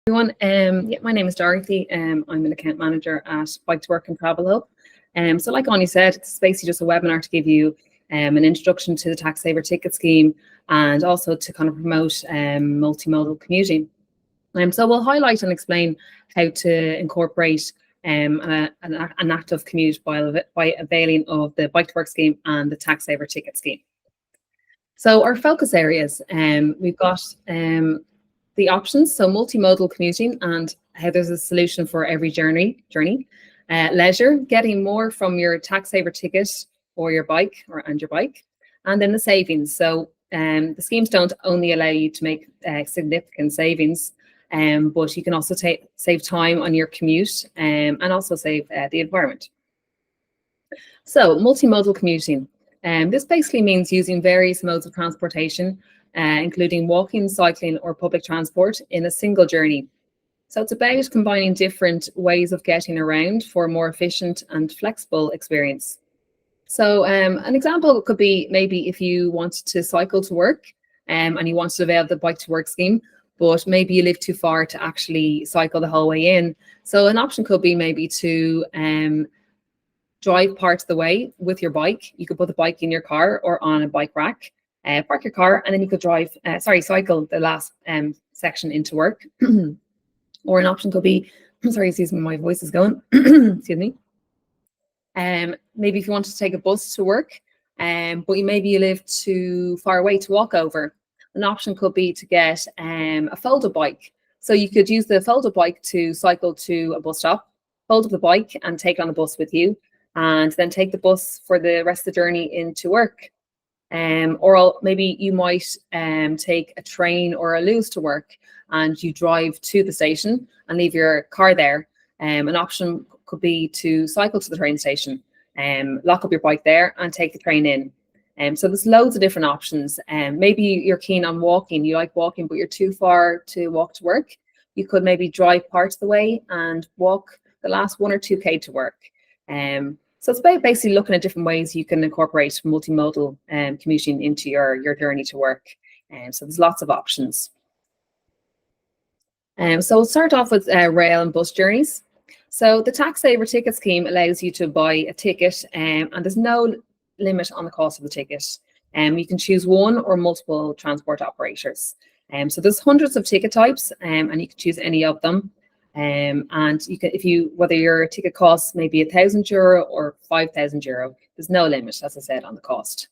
Everyone. Yeah, my name is Dorothy. I'm an account manager at Bike to Work and TravelHub. So like Ani said, it's basically just a webinar to give you an introduction to the Taxsaver ticket scheme and also to kind of promote multimodal commuting. So we'll highlight and explain how to incorporate an active commute by availing of the Bike to Work scheme and the Taxsaver ticket scheme. So our focus areas, we've got the options, so multimodal commuting and how there's a solution for every journey. Leisure, getting more from your Taxsaver ticket or your bike and your bike. And then the savings. So the schemes don't only allow you to make significant savings, but you can also save time on your commute and also save the environment. So multimodal commuting. This basically means using various modes of transportation, including walking, cycling, or public transport in a single journey. So it's about combining different ways of getting around for a more efficient and flexible experience. So an example could be maybe if you wanted to cycle to work and you wanted to avail the Bike to Work scheme, but maybe you live too far to actually cycle the whole way in. So an option could be maybe to drive part of the way with your bike. You could put the bike in your car or on a bike rack, park your car, and then you could cycle the last section into work. Or an option could be, excuse me, my voice is going, excuse me. Maybe if you want to take a bus to work, but maybe you live too far away to walk over. An option could be to get a fold-up bike. So you could use the fold-up bike to cycle to a bus stop, fold up the bike and take it on the bus with you, and then take the bus for the rest of the journey into work. Or maybe you might take a train or a Lewis to work and you drive to the station and leave your car there. An option could be to cycle to the train station, lock up your bike there and take the train in. So there's loads of different options. Maybe you're keen on walking, you like walking, but you're too far to walk to work. You could maybe drive part of the way and walk the last 1 or 2K to work. So it's about basically looking at different ways you can incorporate multimodal commuting into your journey to work. So there's lots of options. So we'll start off with rail and bus journeys. So the Taxsaver ticket scheme allows you to buy a ticket and there's no limit on the cost of the ticket. You can choose one or multiple transport operators. So there's hundreds of ticket types and you can choose any of them. And you can, whether your ticket costs maybe €1,000 or €5,000, there's no limit, as I said, on the cost.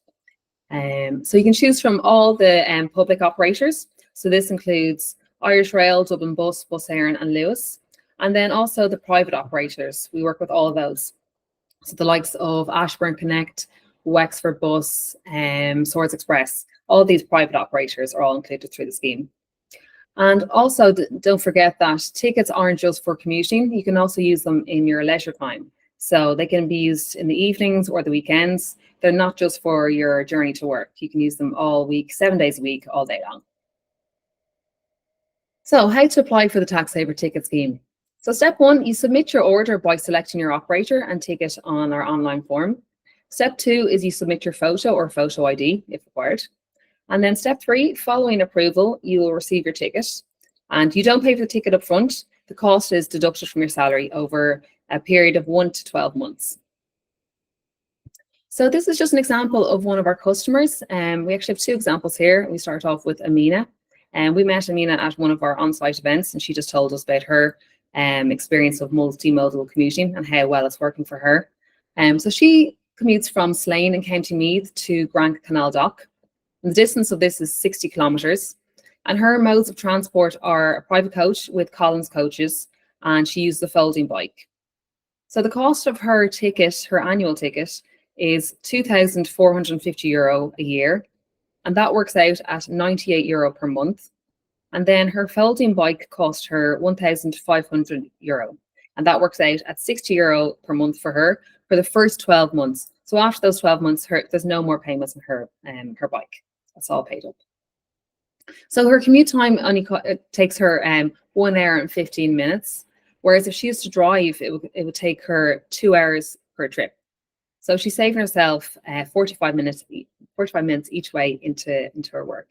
So you can choose from all the public operators. So this includes Irish Rail, Dublin Bus, Bus Éireann and Lewis. And then also the private operators. We work with all of those. So the likes of Ashburn Connect, Wexford Bus, Swords Express, all these private operators are all included through the scheme. And also don't forget that tickets aren't just for commuting. You can also use them in your leisure time. So they can be used in the evenings or the weekends. They're not just for your journey to work. You can use them all week, 7 days a week, all day long. So how to apply for the Taxsaver ticket scheme. So step 1, you submit your order by selecting your operator and ticket on our online form. Step 2 is you submit your photo or photo ID if required. And then step 3, following approval, you will receive your ticket. And you don't pay for the ticket up front. The cost is deducted from your salary over a period of 1 to 12 months. So this is just an example of one of our customers. We actually have 2 examples here. We start off with Amina. And we met Amina at one of our on-site events, and she just told us about her experience of multimodal commuting and how well it's working for her. So she commutes from Slane in County Meath to Grant Canal Dock. The distance of this is 60 kilometres. And her modes of transport are a private coach with Collins coaches, and she used the folding bike. So the cost of her ticket, her annual ticket, is €2,450 a year. And that works out at €98 per month. And then her folding bike cost her €1,500. And that works out at €60 per month for her for the first 12 months. So after those 12 months, there's no more payments on her bike. That's all paid up. So her commute time only takes her 1 hour and 15 minutes. Whereas if she used to drive, it would take her 2 hours per trip. So she's saving herself 45 minutes each way into her work.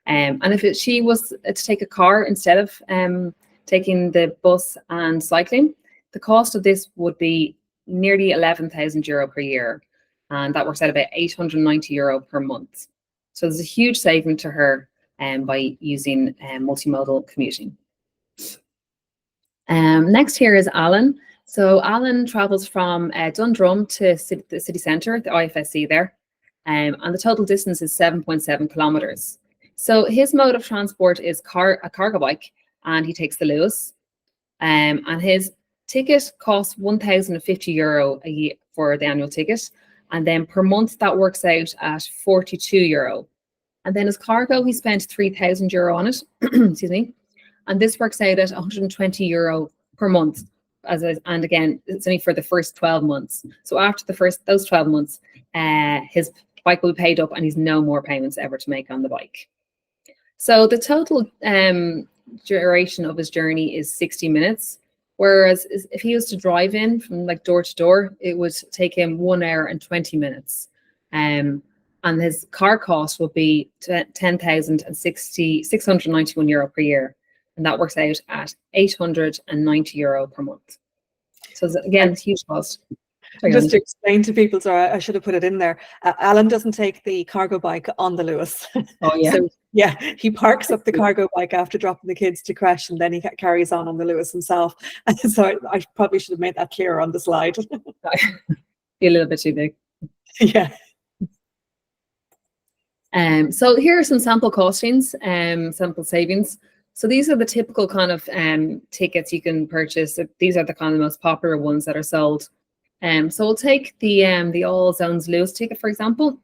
And if she was to take a car instead of taking the bus and cycling, the cost of this would be nearly €11,000 per year. And that works out about €890 per month. So there's a huge saving to her by using multimodal commuting. Next here is Alan. So Alan travels from Dundrum to the city centre, the IFSC there, and the total distance is 7.7 kilometres. So his mode of transport is a cargo bike, and he takes the Lewis. And his ticket costs €1,050 a year for the annual ticket, and then per month that works out at €42. And then his cargo, he spent €3,000 on it. Excuse me. And this works out at €120 per month. And again, it's only for the first 12 months. So after those 12 months, his bike will be paid up and he's no more payments ever to make on the bike. So the total duration of his journey is 60 minutes. Whereas if he was to drive in from like door to door, it would take him 1 hour and 20 minutes. And his car cost will be €10,691 per year. And that works out at €890 per month. So again, it's a huge cost. Just to explain to people, sorry, I should have put it in there. Alan doesn't take the cargo bike on the Lewis. Oh, yeah. So, yeah, he parks up the cargo bike after dropping the kids to crash, and then he carries on the Lewis himself. So I probably should have made that clearer on the slide. Be a little bit too big. Yeah. So here are some sample costings, sample savings. So these are the typical kind of tickets you can purchase. These are the kind of most popular ones that are sold. So we'll take the All Zones Lewis ticket, for example.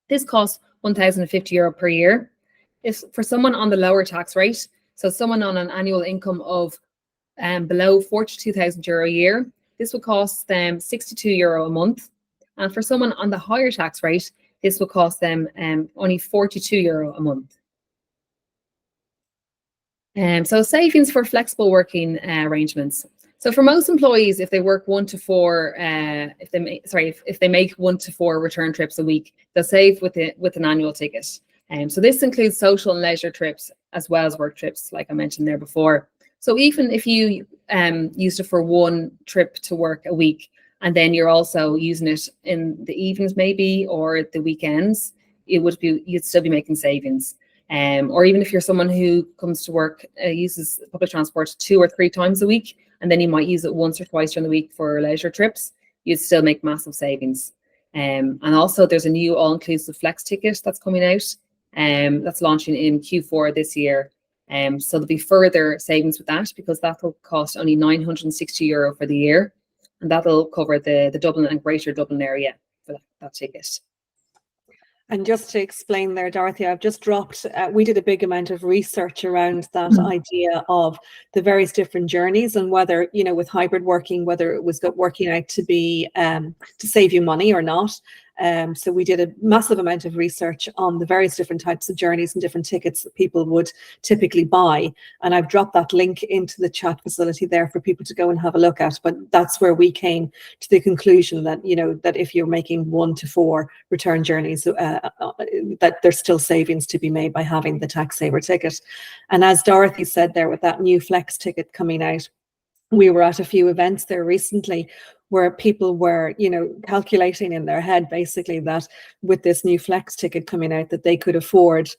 This costs €1,050 per year. If for someone on the lower tax rate, so someone on an annual income of below €42,000 a year, this will cost them €62 a month. And for someone on the higher tax rate, this will cost them only €42 a month. So savings for flexible working arrangements. So for most employees, if they work 1 to 4, if they make 1 to 4 return trips a week, they'll save with an annual ticket. So this includes social and leisure trips as well as work trips, like I mentioned there before. So even if you used it for 1 trip to work a week, and then you're also using it in the evenings maybe or the weekends, you'd still be making savings. Or even if you're someone who comes to work, uses public transport 2 or 3 times a week, and then you might use it once or twice during the week for leisure trips, you'd still make massive savings. And also there's a new all-inclusive flex ticket that's coming out, that's launching in Q4 this year. So there'll be further savings with that, because that will cost only €960 for the year, and that'll cover the Dublin and Greater Dublin area for that ticket. And just to explain there, Dorothy, I've just dropped, we did a big amount of research around that idea of the various different journeys, and whether, with hybrid working, whether it was working out to be, to save you money or not. So we did a massive amount of research on the various different types of journeys and different tickets that people would typically buy. And I've dropped that link into the chat facility there for people to go and have a look at. But that's where we came to the conclusion that, that if you're making 1 to 4 return journeys, that there's still savings to be made by having the Taxsaver ticket. And as Dorothy said there, with that new flex ticket coming out, we were at a few events there recently where people were, calculating in their head basically that with this new flex ticket coming out, that they could afford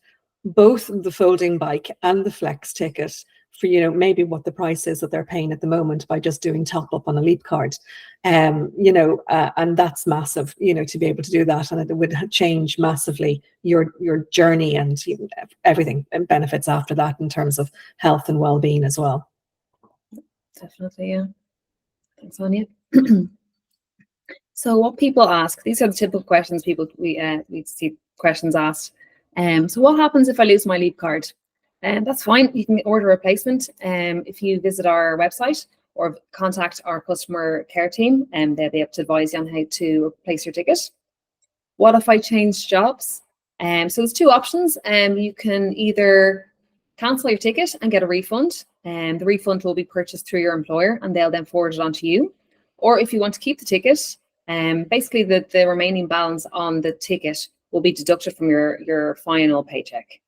both the folding bike and the flex ticket for, maybe what the price is that they're paying at the moment by just doing top up on a leap card. And that's massive, to be able to do that. And it would change massively your journey and everything, and benefits after that in terms of health and well-being as well. Definitely, yeah. Thanks, Anya. So what people ask, these are the typical questions we see questions asked. So what happens if I lose my leap card? That's fine. You can order a replacement if you visit our website or contact our customer care team, and they'll be able to advise you on how to replace your ticket. What if I change jobs? So there's 2 options. You can either cancel your ticket and get a refund, and the refund will be purchased through your employer, and they'll then forward it on to you. Or if you want to keep the ticket, basically the remaining balance on the ticket will be deducted from your final paycheck.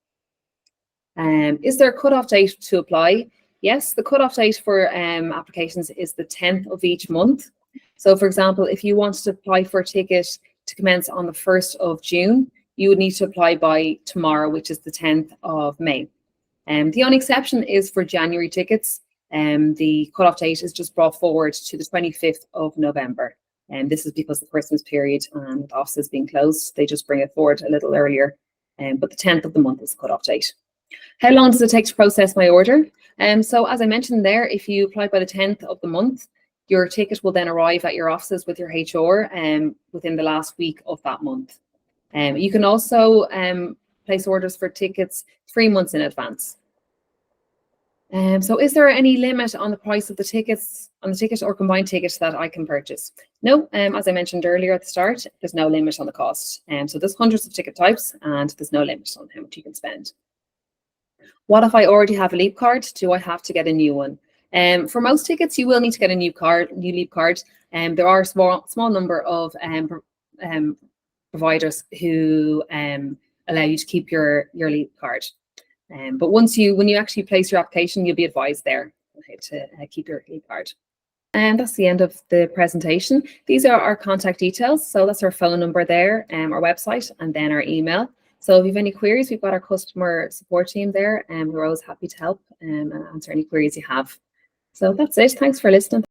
Is there a cutoff date to apply? Yes, the cutoff date for applications is the 10th of each month. So for example, if you wanted to apply for a ticket to commence on the 1st of June, you would need to apply by tomorrow, which is the 10th of May. The only exception is for January tickets. The cutoff date is just brought forward to the 25th of November. And this is because of the Christmas period and with offices being closed, they just bring it forward a little earlier. But the 10th of the month is the cutoff date. How long does it take to process my order? So as I mentioned there, if you apply by the 10th of the month, your ticket will then arrive at your offices with your HR within the last week of that month. You can also place orders for tickets 3 months in advance. So is there any limit on the price of the tickets, on the ticket or combined tickets that I can purchase? No, as I mentioned earlier at the start, there's no limit on the cost. So there's hundreds of ticket types and there's no limit on how much you can spend. What if I already have a Leap card? Do I have to get a new one? For most tickets, you will need to get a new Leap card. There are a small number of providers who allow you to keep your Leap card. But when you actually place your application, you'll be advised there to keep your Leap card. And that's the end of the presentation. These are our contact details. So that's our phone number there, our website, and then our email. So if you have any queries, we've got our customer support team there, and we're always happy to help and answer any queries you have. So that's it. Thanks for listening.